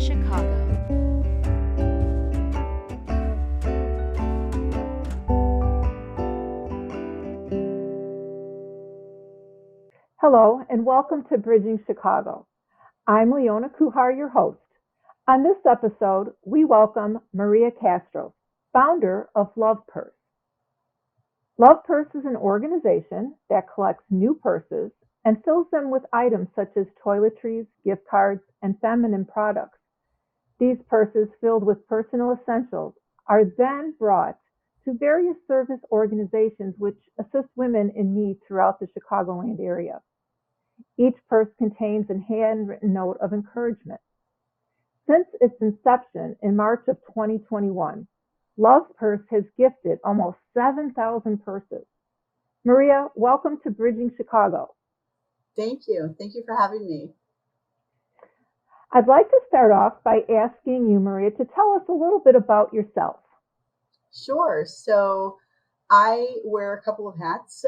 Chicago. Hello, and welcome to Bridging Chicago. I'm Leona Kuhar, your host. On this episode, we welcome Maria Castro, founder of Love Purse. Love Purse is an organization that collects new purses and fills them with items such as toiletries, gift cards, and feminine products. These purses, filled with personal essentials, are then brought to various service organizations which assist women in need throughout the Chicagoland area. Each purse contains a handwritten note of encouragement. Since its inception in March of 2021, Love Purse has gifted almost 7,000 purses. Maria, welcome to Bridging Chicago. Thank you. Thank you for having me. I'd like to start off by asking you, Maria, to tell us a little bit about yourself. Sure. So I wear a couple of hats.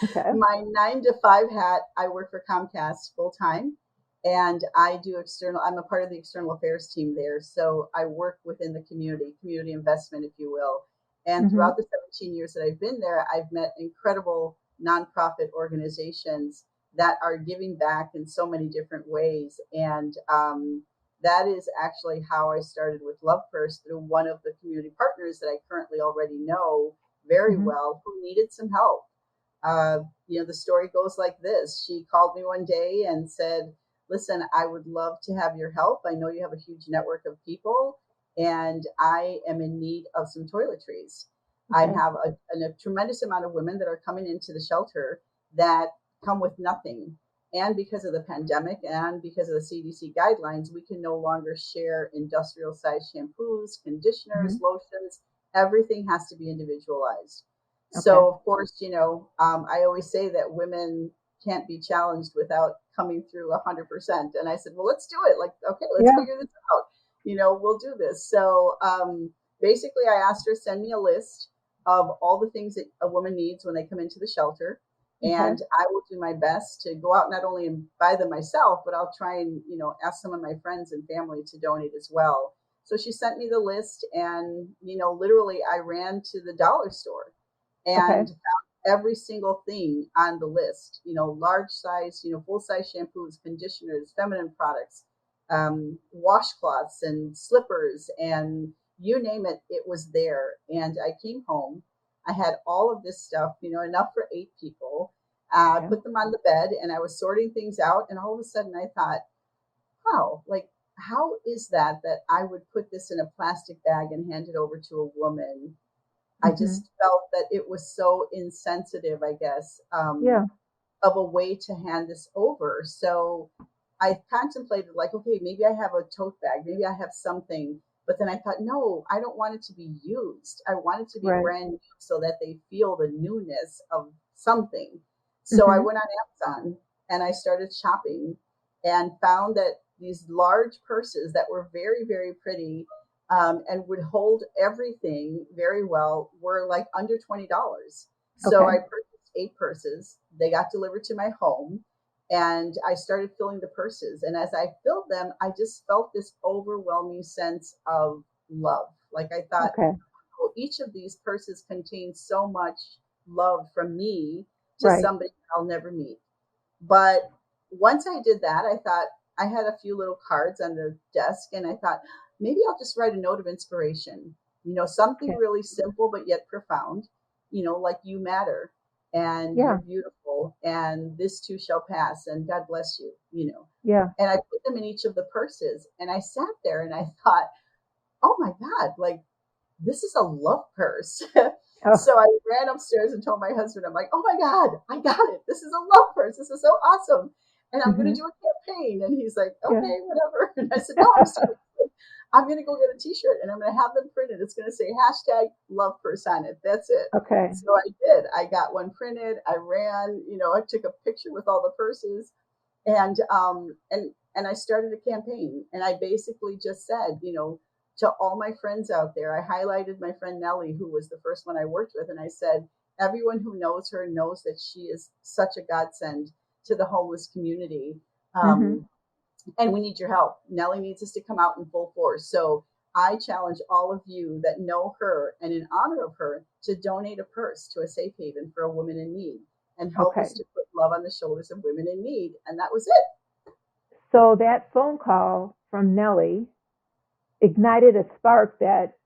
Okay. My 9 to 5 hat, I work for Comcast full time, and I do external. I'm a part of the external affairs team there. So I work within the community investment, if you will. And throughout the 17 years that I've been there, I've met incredible nonprofit organizations that are giving back in so many different ways. And that is actually how I started with Love Purse, through one of the community partners that I currently already know very well, who needed some help. The story goes like this. She called me one day and said, listen, I would love to have your help. I know you have a huge network of people, and I am in need of some toiletries. I have a tremendous amount of women that are coming into the shelter that come with nothing. And because of the pandemic and because of the CDC guidelines, we can no longer share industrial sized shampoos, conditioners, lotions. Everything has to be individualized. So, of course, I always say that women can't be challenged without coming through 100%. And I said, well, let's do it. Like, okay, let's figure this out. We'll do this. So basically, I asked her to send me a list of all the things that a woman needs when they come into the shelter. And I will do my best to go out not only and buy them myself, but I'll try and, ask some of my friends and family to donate as well. So she sent me the list, and, literally I ran to the dollar store and found every single thing on the list, large size, full size shampoos, conditioners, feminine products, washcloths and slippers, and you name it, it was there. And I came home. I had all of this stuff, enough for 8 people. Put them on the bed, and I was sorting things out. And all of a sudden I thought, wow, like, how is that I would put this in a plastic bag and hand it over to a woman? I just felt that it was so insensitive, I guess, of a way to hand this over. So I contemplated, like, okay, maybe I have a tote bag, maybe I have something. But then I thought, no, I don't want it to be used. I want it to be brand new so that they feel the newness of something. So I went on Amazon and I started shopping and found that these large purses that were very, very pretty and would hold everything very well were like under $20. So I purchased 8 purses. They got delivered to my home. And I started filling the purses. And as I filled them, I just felt this overwhelming sense of love. Like, I thought, well, each of these purses contains so much love from me to somebody I'll never meet. But once I did that, I thought, I had a few little cards on the desk, and I thought, maybe I'll just write a note of inspiration, something really simple but yet profound, like, you matter. And you're beautiful, and this too shall pass, and God bless you, And I put them in each of the purses, and I sat there and I thought, oh my God, like, this is a love purse. So I ran upstairs and told my husband, I'm like, oh my God, I got it. This is a love purse. This is so awesome. And I'm going to do a campaign. And he's like, okay, whatever. And I said, no, I'm serious. I'm going to go get a t-shirt and I'm going to have them printed. It's going to say #LovePurse on it. That's it. Okay. So I did. I got one printed. I ran, I took a picture with all the purses, and I started a campaign. And I basically just said, to all my friends out there, I highlighted my friend Nellie, who was the first one I worked with. And I said, everyone who knows her knows that she is such a godsend to the homeless community. and we need your help. Nellie needs us to come out in full force. So I challenge all of you that know her and in honor of her to donate a purse to a safe haven for a woman in need and help Okay. us to put love on the shoulders of women in need. And that was it. So that phone call from Nellie ignited a spark that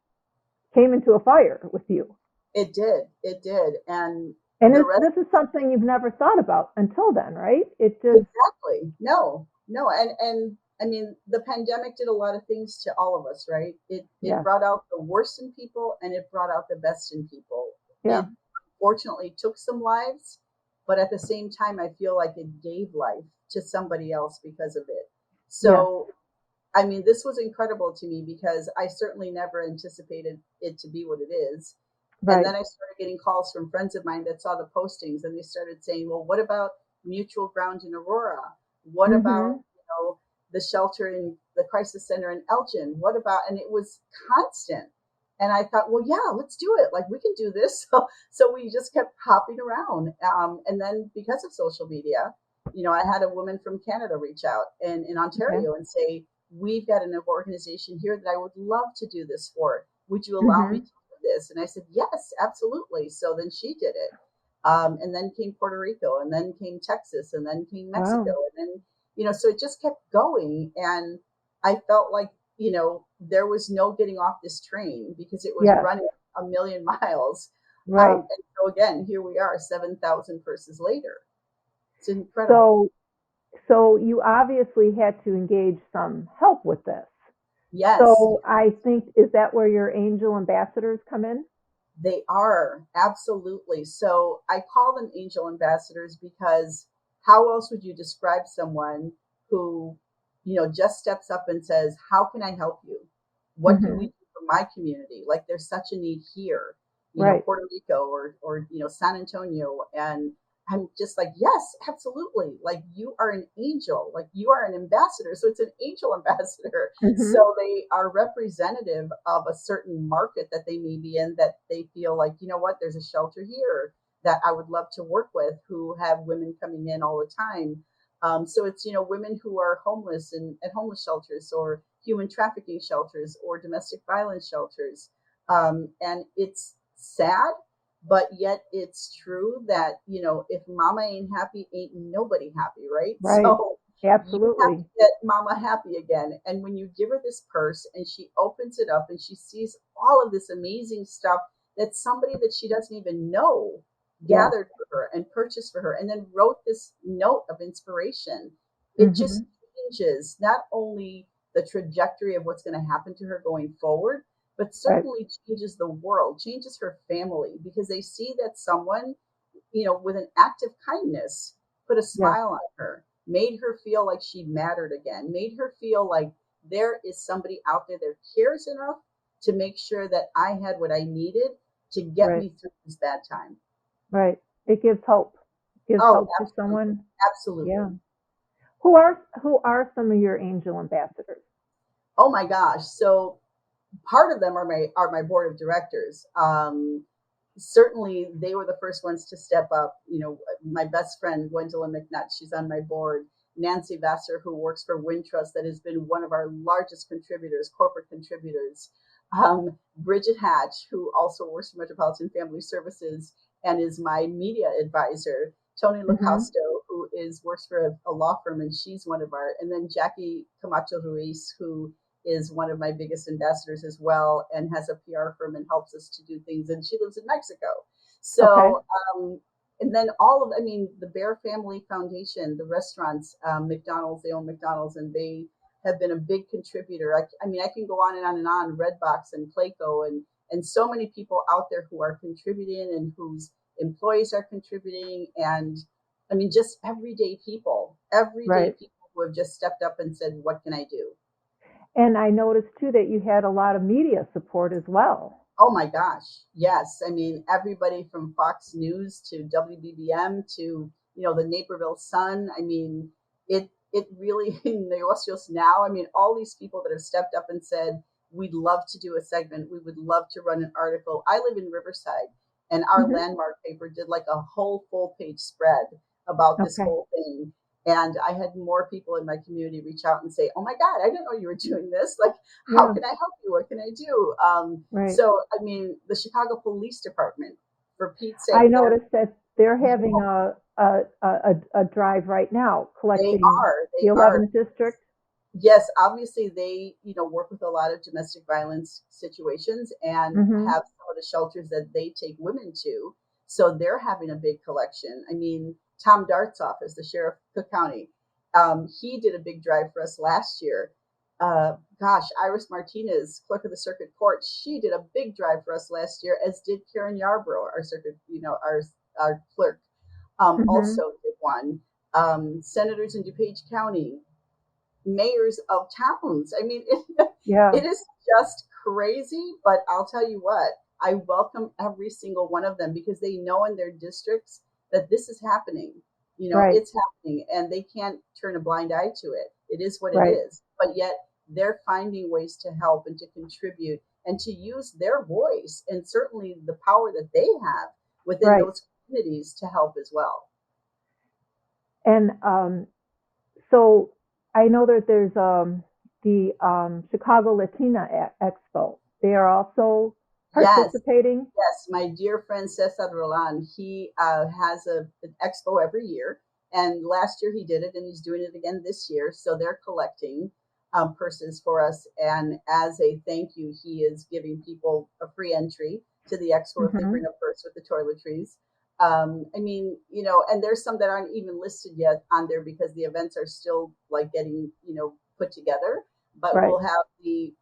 came into a fire with you. It did. It did. And And the rest. this is something you've never thought about until then, right? It just, Exactly. No, no. And I mean, the pandemic did a lot of things to all of us, right? It yeah, brought out the worst in people and it brought out the best in people. yeah, It fortunately took some lives, but at the same time, I feel like it gave life to somebody else because of it. yes, So, I mean, this was incredible to me because I certainly never anticipated it to be what it is. And right. then I started getting calls from friends of mine that saw the postings and they started saying, well, what about Mutual Ground in Aurora? What about, Mm-hmm. the shelter in the crisis center in Elgin? What about, and it was constant. And I thought, well, yeah, let's do it. Like we can do this. So we just kept hopping around. And then because of social media, I had a woman from Canada reach out and in Okay. Ontario and say, we've got an organization here that I would love to do this for. Would you allow me to Mm-hmm. do this? And I said, yes, absolutely. So then she did it. And then came Puerto Rico, and then came Texas, and then came Mexico. Wow. And then, so it just kept going. And I felt like, there was no getting off this train because it was Yes, running a million miles. right. And so again, here we are, 7,000 purses later. It's incredible. So, so you obviously had to engage some help with this. Yes. So I think, is that where your angel ambassadors come in? They are, absolutely. So I call them angel ambassadors because how else would you describe someone who, just steps up and says, how can I help you? What can we Mm-hmm. do for my community? Like there's such a need here, Right. Puerto Rico or San Antonio. And I'm just like, yes, absolutely. Like you are an angel, like you are an ambassador. So it's an angel ambassador. Mm-hmm. So they are representative of a certain market that they may be in that they feel like, you know what, there's a shelter here that I would love to work with who have women coming in all the time. So it's, women who are homeless and at homeless shelters or human trafficking shelters or domestic violence shelters. And it's sad, but yet it's true that, if mama ain't happy, ain't nobody happy, right? Right. So you have to Absolutely. get mama happy again. And when you give her this purse and she opens it up and she sees all of this amazing stuff that somebody that she doesn't even know Yes. gathered for her and purchased for her and then wrote this note of inspiration, it Mm-hmm. just changes not only the trajectory of what's going to happen to her going forward, but Right. certainly changes the world, changes her family because they see that someone, with an act of kindness, put a Yes. smile on her, made her feel like she mattered again, made her feel like there is somebody out there that cares enough to make sure that I had what I needed to get Right. me through this bad time. Right. It gives hope. Gives Oh, hope to absolutely. someone. Yeah. Absolutely. Who are some of your angel ambassadors? Oh my gosh. So part of them are my board of directors. Certainly, they were the first ones to step up. My best friend Gwendolyn McNutt, she's on my board. Nancy Vassar, who works for Wintrust, that has been one of our largest contributors, corporate contributors. Bridget Hatch, who also works for Metropolitan Family Services and is my media advisor. Tony Mm-hmm. Lacosto, who works for a law firm, and she's one of our. And then Jackie Camacho Ruiz, who is one of my biggest ambassadors as well and has a PR firm and helps us to do things. And she lives in Mexico. Okay. So, and then the Bear Family Foundation, the restaurants, McDonald's, they own McDonald's and they have been a big contributor. I can go on and on and on, Redbox and Playco and so many people out there who are contributing and whose employees are contributing. And just everyday Right. people who have just stepped up and said, what can I do? And I noticed too that you had a lot of media support as well. Oh my gosh. Yes. Everybody from Fox News to WBBM to, the Naperville Sun. It really, in Negocios Now, all these people that have stepped up and said, we'd love to do a segment. We would love to run an article. I live in Riverside and our Mm-hmm. landmark paper did like a whole full page spread about this Okay. whole thing. And I had more people in my community reach out and say, "Oh my God, I didn't know you were doing this. Like, how Yeah. can I help you? What can I do?" Right. So, I mean, the Chicago Police Department, for Pete's I sake, noticed that they're having a drive right now they collecting are, the they are. 11th district. Yes, obviously they, work with a lot of domestic violence situations and Mhm. have some of the shelters that they take women to. So they're having a big collection. I mean, Tom Dart's office, the sheriff of Cook County, he did a big drive for us last year. Iris Martinez, clerk of the circuit court, she did a big drive for us last year, as did Karen Yarbrough, our circuit, our clerk, Mhm. also did one. Senators in DuPage County, mayors of towns. I mean, Yeah. it is just crazy, but I'll tell you what, I welcome every single one of them because they know in their districts that this is happening. Right. It's happening and they can't turn a blind eye to it. It is what it Right. is. But yet they're finding ways to help and to contribute and to use their voice and certainly the power that they have within Right. those communities to help as well. And so I know that there's the Chicago Latina Expo. They are also Yes. participating. Yes, my dear friend Cesar Roland, he has an expo every year. And last year he did it, and he's doing it again this year. So they're collecting purses for us. And as a thank you, he is giving people a free entry to the expo if they bring Mhm. a purse with the toiletries. I mean, and there's some that aren't even listed yet on there because the events are still like getting, put together. But Right. we'll have the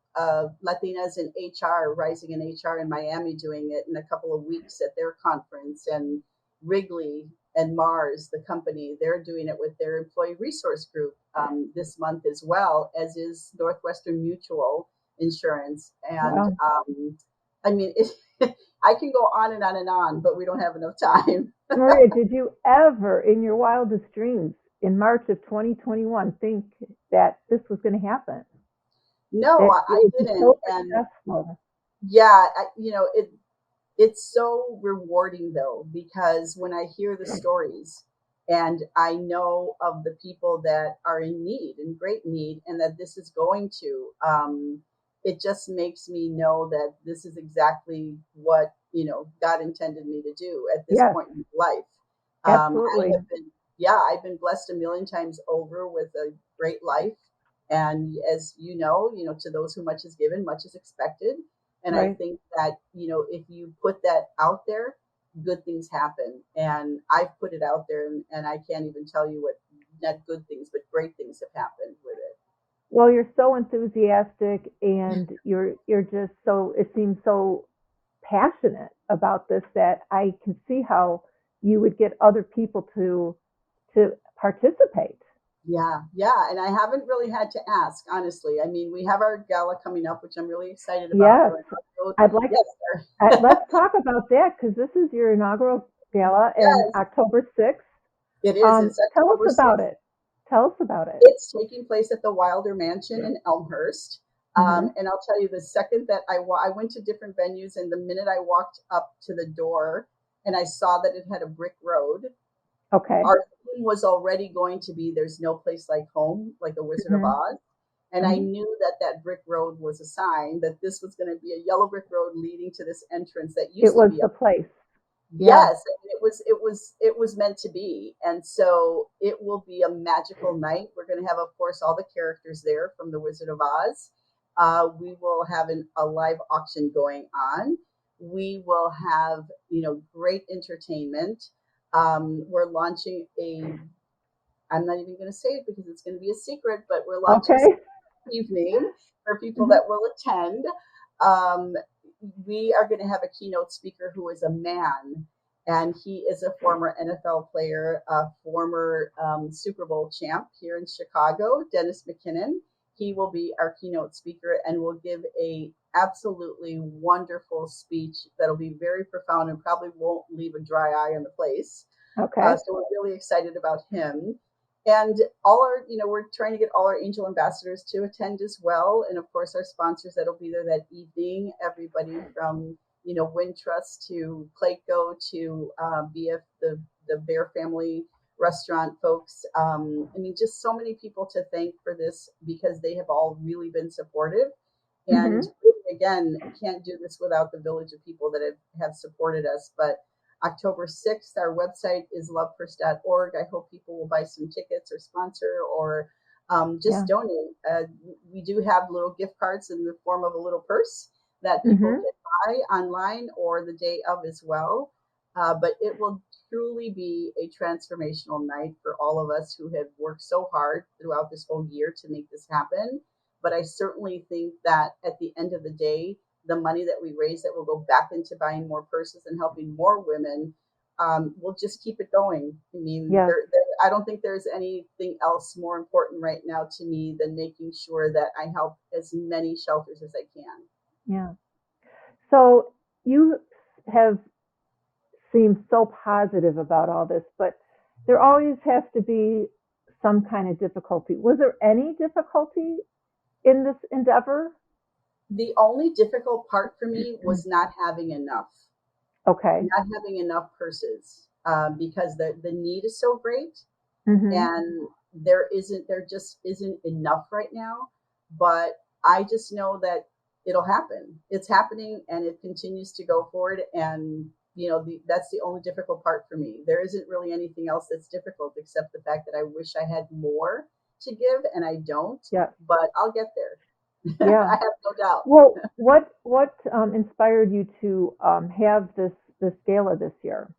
Latinas in HR, Rising in HR in Miami, doing it in a couple of weeks at their conference. And Wrigley and Mars, the company, they're doing it with their employee resource group this month as well, as is Northwestern Mutual Insurance. And Wow. I mean, I can go on and on and on, but we don't have enough time. Maria, did you ever in your wildest dreams in March of 2021 think that this was going to happen? No, That it I would be didn't. so And successful? yeah, it's so rewarding though, because when I hear the stories and I know of the people that are in need, in great need, and that this is going to, it just makes me know that this is exactly what, God intended me to do at this Yes, point in life. I absolutely. have been, yeah, I've been blessed a million times over with a great life. And as to those who much is given, much is expected. And I Right. think that, if you put that out there, good things happen. And I've put it out there, and I can't even tell you what, not good things, but great things have happened with it. Well, you're so enthusiastic and you're just so it seems so passionate about this that I can see how you would get other people to participate. Yeah, yeah. And I haven't really had to ask, honestly. I mean, we have our gala coming up, which I'm really excited about Yes, here in October. I'd like Yes, let's talk about that because this is your inaugural gala and yes, October 6th. it is. It's Tell us October about 6th. it. Tell us about it. It's taking place at the Wilder Mansion in Elmhurst. Hmm. And I'll tell you, the second that I went to different venues, and the minute I walked up to the door and I saw that it had a brick road, Okay. our theme was already going to be "There's no place like home," like the Wizard of Hmm. Oz. And I Hmm. knew that that brick road was a sign that this was going to be a yellow brick road leading to this entrance that It used to was be the up. place. Yeah. Yes, I mean, it was meant to be. And so it will be a magical night. We're going to have, of course, all the characters there from The Wizard of Oz. We will have a live auction going on. We will have, great entertainment. We're launching I'm not even going to say it because it's going to be a secret, but we're launching Okay. evening for people Hmm. that will attend. Um, we are going to have a keynote speaker who is a man, and he is a former NFL player, a former Super Bowl champ here in Chicago, Dennis McKinnon. He will be our keynote speaker and will give a absolutely wonderful speech that'll be very profound and probably won't leave a dry eye on the place. Okay. So we're really excited about him. And all our, we're trying to get all our angel ambassadors to attend as well. And of course, our sponsors that'll be there that evening, everybody from, Wintrust to Clayco to BF, the Bear Family restaurant folks. I mean, just so many people to thank for this because they have all really been supportive. And Mhm. really, again, can't do this without the village of people that have supported us. But October 6th, our website is lovepurse.org. I hope people will buy some tickets or sponsor or just Yeah. donate. We do have little gift cards in the form of a little purse that people Mhm. can buy online or the day of as well. But it will truly be a transformational night for all of us who have worked so hard throughout this whole year to make this happen. But I certainly think that at the end of the day, the money that we raise that will go back into buying more purses and helping more women, we'll just keep it going. I mean, Yes. I don't think there's anything else more important right now to me than making sure that I help as many shelters as I can. Yeah. So you have seemed so positive about all this, but there always has to be some kind of difficulty. Was there any difficulty in this endeavor? The only difficult part for me was not having enough. Okay. Not having enough purses because the need is so great Mhm. and there just isn't enough right now. But I just know that it'll happen. It's happening and it continues to go forward. And that's the only difficult part for me. There isn't really anything else that's difficult except the fact that I wish I had more to give and I don't. Yeah. But I'll get there. Yeah. I have no doubt. Well, what inspired you to have this gala this year?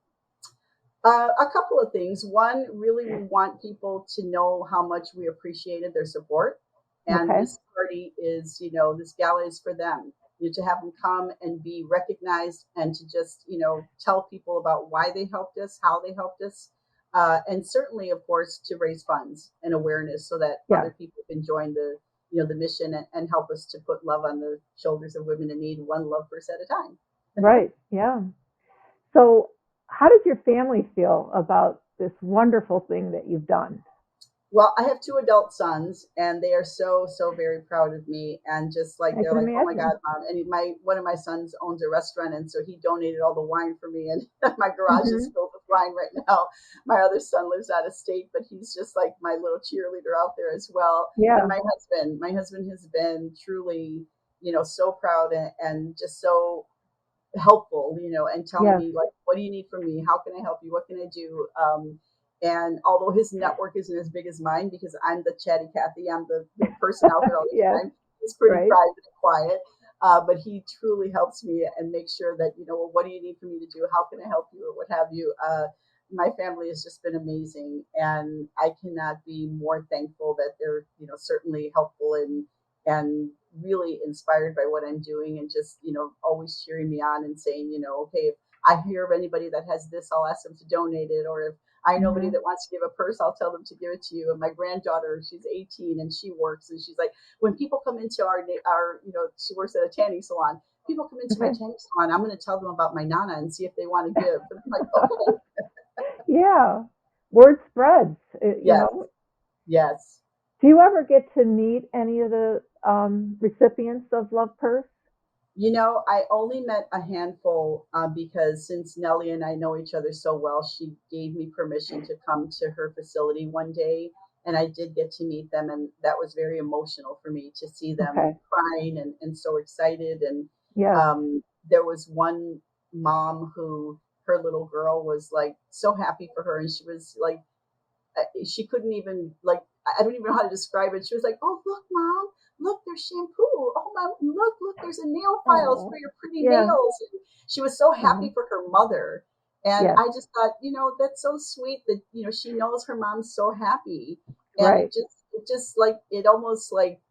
A couple of things. One, really, we want people to know how much we appreciated their support. And Okay. this party is, this gala is for them. To have them come and be recognized and to just, tell people about why they helped us, how they helped us. And certainly, of course, to raise funds and awareness so that Yeah. other people can join the mission and help us to put love on the shoulders of women in need, one love purse at a time. Right. Yeah. So, how does your family feel about this wonderful thing that you've done? Well, I have two adult sons, and they are so so very proud of me. And just like I they're can like, "Oh my God, imagine. mom!" And my one of my sons owns a restaurant, and so he donated all the wine for me, and my garage is Mhm. filled with wine right now. My other son lives out of state, but he's just like my little cheerleader out there as well. And Yeah. my husband has been truly, so proud and just so helpful, and telling Yes. me like, what do you need from me? How can I help you? What can I do? And although his network isn't as big as mine because I'm the chatty Cathy, I'm the person out there all the Yes. time. He's pretty Right. private and quiet, but he truly helps me and makes sure that well, what do you need for me to do? How can I help you, or what have you? My family has just been amazing, and I cannot be more thankful that they're certainly helpful and really inspired by what I'm doing and just, always cheering me on and saying, okay, if I hear of anybody that has this, I'll ask them to donate it. Or if I know anybody Mhm. that wants to give a purse, I'll tell them to give it to you. And my granddaughter, she's 18 and she works and she's like, when people come into our, she works at a tanning salon. People come into my Okay. tanning salon, I'm going to tell them about my Nana and see if they want to give. And I'm like, okay, Yeah. Word spreads. yes, yes. Do you ever get to meet any of the recipients of Love Purse? I only met a handful because since Nellie and I know each other so well, she gave me permission to come to her facility one day. And I did get to meet them. And that was very emotional for me to see them Okay. crying and so excited. And Yes. there was one mom who her little girl was like so happy for her. And she was like, she couldn't even like I don't even know how to describe it. She was like, "Oh look, mom, look, there's shampoo. Oh my, look, there's a nail file Oh. for your pretty Yeah. nails." And she was so happy Oh. for her mother, and Yes. I just thought, that's so sweet that she knows her mom's so happy, and Right. it just like it almost like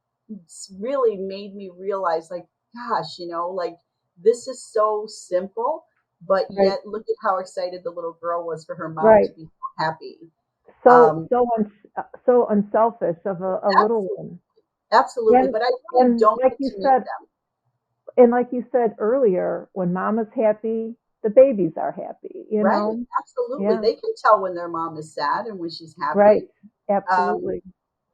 really made me realize like, gosh, like this is so simple, but Right. yet look at how excited the little girl was for her mom Right. to be so happy. So Um, so unselfish of a little absolutely, one. absolutely. And But I really and don't like get you to meet said, them. and like you said earlier, when mama's happy, the babies are happy, you Right? know? Absolutely. Yeah. They can tell when their mom is sad and when she's Right. happy. Um, Absolutely.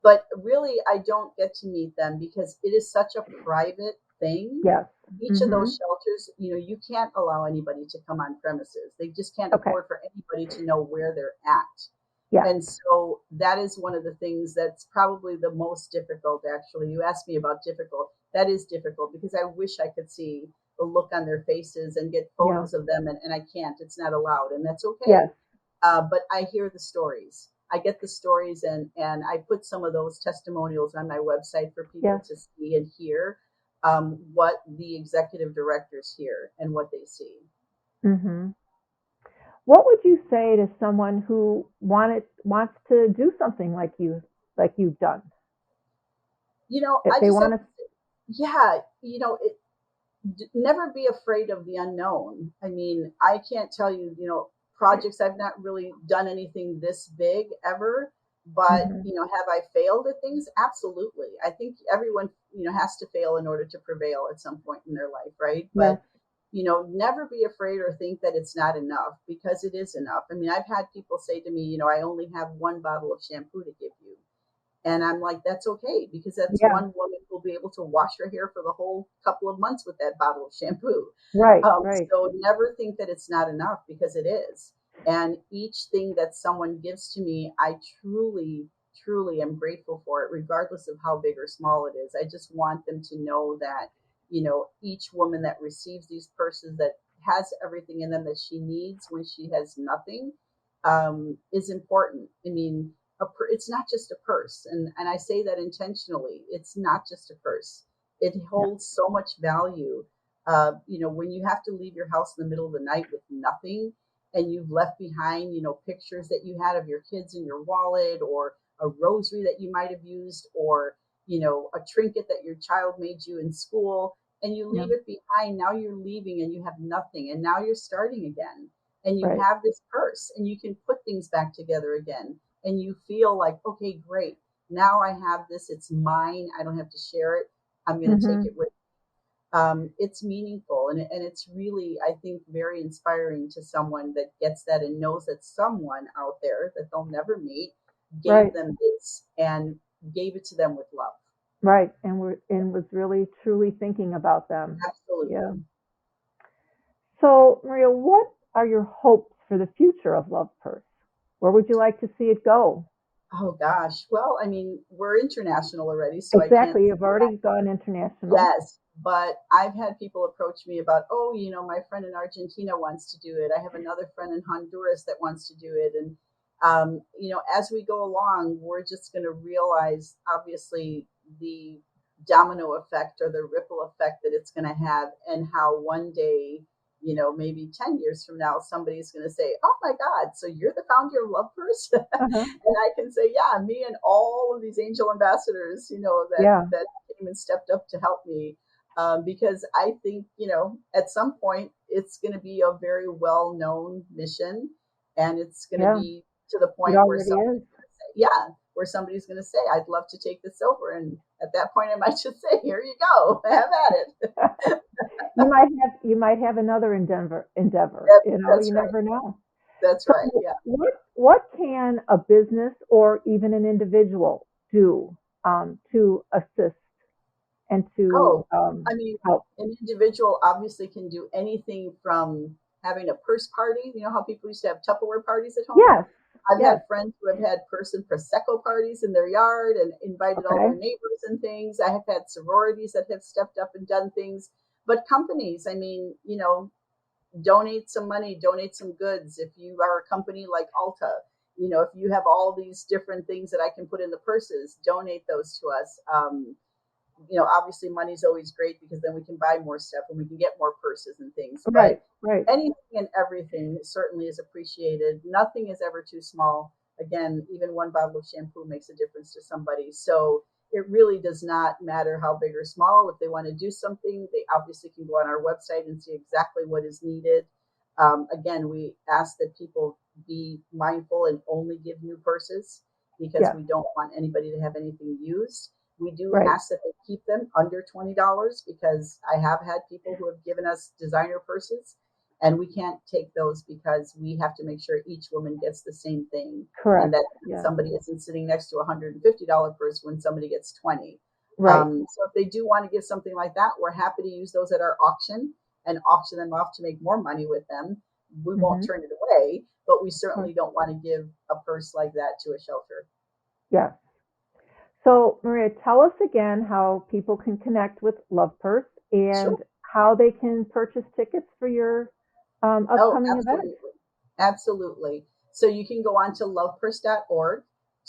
but really, I don't get to meet them because it is such a private thing. Yes. Each of those Mhm. shelters, you can't allow anybody to come on premises. They just can't Okay. afford for anybody to know where they're at. Yeah. And so that is one of the things that's probably the most difficult, actually. You asked me about difficult. That is difficult because I wish I could see the look on their faces and get Yeah. photos of them, and I can't. It's not allowed, and that's Yes. okay. But I hear the stories. I get the stories, and I put some of those testimonials on my website for people Yes. to see and hear what the executive directors hear and what they see. Mhm. What would you say to someone who wants to do something like you've done? If I they just want have to, to say, yeah, never be afraid of the unknown. I mean, I can't tell you, projects. I've not really done anything this big ever, but hmm have I failed at things? Absolutely. I think everyone, has to fail in order to prevail at some point in their life, right? yes, But never be afraid or think that it's not enough, because it is enough. I mean, I've had people say to me, I only have one bottle of shampoo to give you. And I'm like, that's okay, because that's yeah, one woman who'll be able to wash her hair for the whole couple of months with that bottle of shampoo. right, right, So never think that it's not enough, because it is. And each thing that someone gives to me, I truly, truly am grateful for it, regardless of how big or small it is. I just want them to know that, each woman that receives these purses that has everything in them that she needs when she has nothing, is important. I mean, it's not just a purse, and I say that intentionally. It's not just a purse. It yeah, holds so much value. When you have to leave your house in the middle of the night with nothing, and you've left behind, pictures that you had of your kids in your wallet, or a rosary that you might have used, or a trinket that your child made you in school, and you yeah, leave it behind. Now you're leaving and you have nothing, and now you're starting again, and you right, have this purse, and you can put things back together again, and you feel like, okay, great, now I have this, it's mine, I don't have to share it, I'm going to take hmm it with. It's meaningful, and it's really, I think, very inspiring to someone that gets that and knows that someone out there that they'll never meet gave right, them this and gave it to them with love. right, and was really truly thinking about them. Yeah. Absolutely. So, Maria, what are your hopes for the future of Love Purse? Where would you like to see it go? Oh gosh, well, I mean, we're international already, so I can't. Exactly. You've already gone international. Yes, but I've had people approach me about, oh, my friend in Argentina wants to do it. I have another friend in Honduras that wants to do it. And, as we go along, we're just going to realize, obviously, the domino effect or the ripple effect that it's going to have, and how one day, maybe 10 years from now, somebody's going to say, oh my God, so you're the founder of Love First? Uh-huh. And I can say, yeah, me and all of these angel ambassadors, Yeah. that came and stepped up to help me. Because I think, at some point it's going to be a very well known mission, and it's going to Yeah. be to the It point where already somebody's is. going to say, yeah, where somebody's going to say, I'd love to take this over. And at that point, I might just say, here you go, have at it. You might have another endeavor. That's You right. never know. That's So right. Yeah. what can a business or even an individual do to assist and to Oh, I mean, help? an individual obviously can do anything from having a purse party. You know how people used to have Tupperware parties at home? Yes. I've Yes. had friends who have had person prosecco parties in their yard and invited all their Okay. neighbors and things. I have had sororities that have stepped up and done things. But companies, I mean, donate some money, donate some goods. If you are a company like Alta, if you have all these different things that I can put in the purses, donate those to us. Obviously money's always great, because then we can buy more stuff and we can get more purses and things. But Right. Right. anything and everything certainly is appreciated. Nothing is ever too small. Again, even one bottle of shampoo makes a difference to somebody. So it really does not matter how big or small. If they want to do something, they obviously can go on our website and see exactly what is needed. Again, we ask that people be mindful and only give new purses, because Yes. we don't want anybody to have anything used. We do Right. ask that they keep them under $20, because I have had people who have given us designer purses, and we can't take those, because we have to make sure each woman gets the same thing, and Correct. that Yeah. somebody isn't sitting next to a $150 purse when somebody gets 20. Right. So if they do want to give something like that, we're happy to use those at our auction and auction them off to make more money with them. we won't Mm-hmm. turn it away, but we Of course. certainly don't want to give a purse like that to a shelter. Yes. So, Maria, tell us again how people can connect with Love Purse and Sure. how they can purchase tickets for your Oh, upcoming event. absolutely. Absolutely. So you can go on to lovepurse.org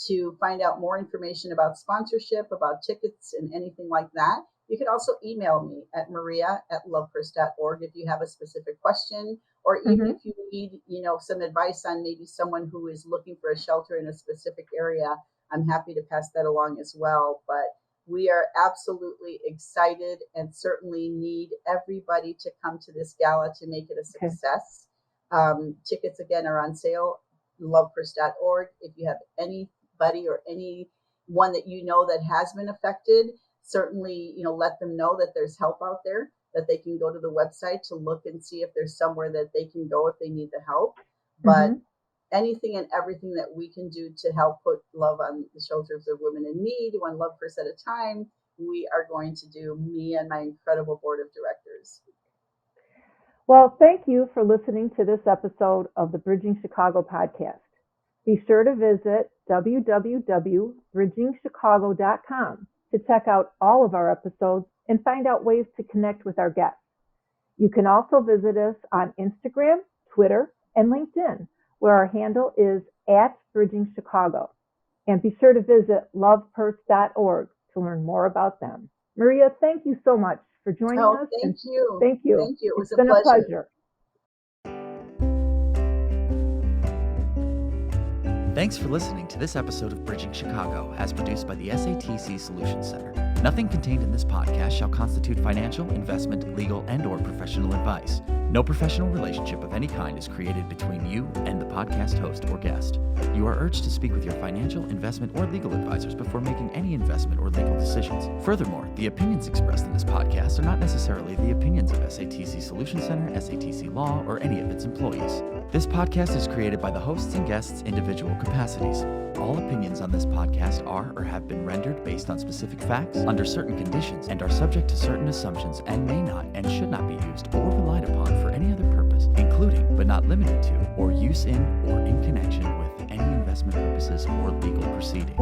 to find out more information about sponsorship, about tickets, and anything like that. You can also email me at maria@lovepurse.org if you have a specific question, or even Mm-hmm. if you need, some advice on maybe someone who is looking for a shelter in a specific area. I'm happy to pass that along as well. But we are absolutely excited and certainly need everybody to come to this gala to make it a Okay. success. Tickets again are on sale, lovepurse.org. If you have anybody or anyone that you know that has been affected, certainly, let them know that there's help out there, that they can go to the website to look and see if there's somewhere that they can go if they need the help. But Mm-hmm. anything and everything that we can do to help put love on the shoulders of women in need, one love purse at a time, we are going to do, me and my incredible board of directors. Well, thank you for listening to this episode of the Bridging Chicago podcast. Be sure to visit www.bridgingchicago.com to check out all of our episodes and find out ways to connect with our guests. You can also visit us on Instagram, Twitter, and LinkedIn, where our handle is @BridgingChicago. And be sure to visit lovepurse.org to learn more about them. Maria, thank you so much for joining Oh, us, and thank you. thank you. Thank you. It was It's a been a pleasure. pleasure. Thanks for listening to this episode of Bridging Chicago, as produced by the SATC Solutions Center. Nothing contained in this podcast shall constitute financial, investment, legal, and/or professional advice. No professional relationship of any kind is created between you and the podcast host or guest. You are urged to speak with your financial, investment, or legal advisors before making any investment or legal decisions. Furthermore, the opinions expressed in this podcast are not necessarily the opinions of SATC Solutions Center, SATC Law, or any of its employees. This podcast is created by the hosts and guests' individual capacities. All opinions on this podcast are or have been rendered based on specific facts, under certain conditions, and are subject to certain assumptions and may not and should not be used or relied upon for any other purpose, including but not limited to, or use in or in connection with any investment purposes or legal proceeding.